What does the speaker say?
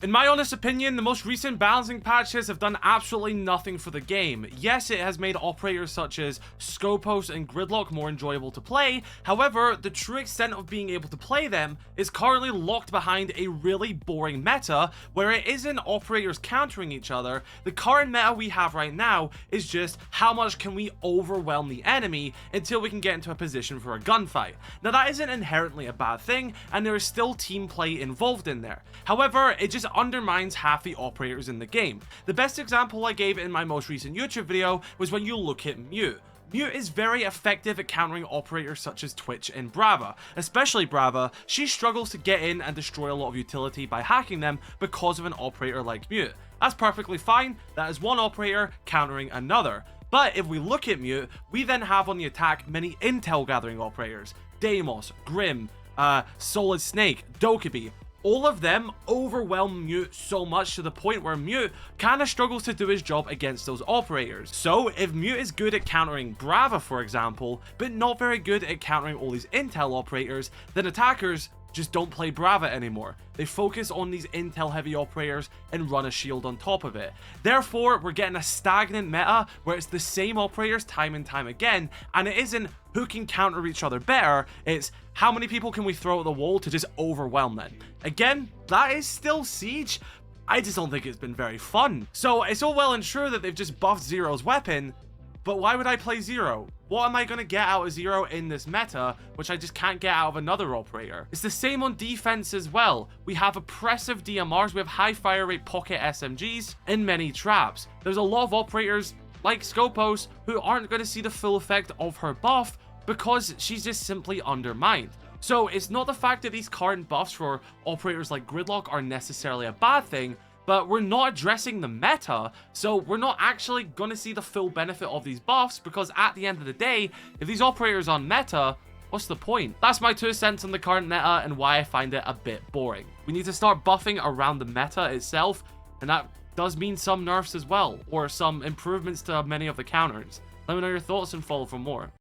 In my honest opinion, the most recent balancing patches have done absolutely nothing for the game. Yes, it has made operators such as Skopos and Gridlock more enjoyable to play, however, the true extent of being able to play them is currently locked behind a really boring meta, where it isn't operators countering each other. The current meta we have right now is just how much can we overwhelm the enemy until we can get into a position for a gunfight. Now that isn't inherently a bad thing, and there is still team play involved in there. However, it just undermines half the operators in the game. The best example I gave in my most recent YouTube video was when you look at Mute. Mute is very effective at countering operators such as Twitch and Brava. Especially Brava, she struggles to get in and destroy a lot of utility by hacking them because of an operator like Mute. That's perfectly fine, that is one operator countering another. But if we look at Mute, we then have on the attack many intel gathering operators. Deimos, Grim, Solid Snake, Dokkaebi. All of them overwhelm Mute so much to the point where Mute kinda struggles to do his job against those operators. So if Mute is good at countering Brava, for example, but not very good at countering all these intel operators, then attackers just don't play Brava anymore. They focus on these intel heavy operators and run a shield on top of it. Therefore, we're getting a stagnant meta where it's the same operators time and time again, and it isn't who can counter each other better, it's how many people can we throw at the wall to just overwhelm them. Again, that is still Siege. I just don't think it's been very fun. So it's all well and true that they've just buffed Zero's weapon, but why would I play Zero? What am I going to get out of Zero in this meta, which I just can't get out of another operator? It's the same on defense as well. We have oppressive DMRs, we have high fire rate pocket SMGs, and many traps. There's a lot of operators, like Skopos, who aren't going to see the full effect of her buff because she's just simply undermined. So it's not the fact that these current buffs for operators like Gridlock are necessarily a bad thing, but we're not addressing the meta, so we're not actually going to see the full benefit of these buffs, because at the end of the day, if these operators are meta, what's the point? That's my 2 cents on the current meta and why I find it a bit boring. We need to start buffing around the meta itself, and that does mean some nerfs as well, or some improvements to many of the counters. Let me know your thoughts and follow for more.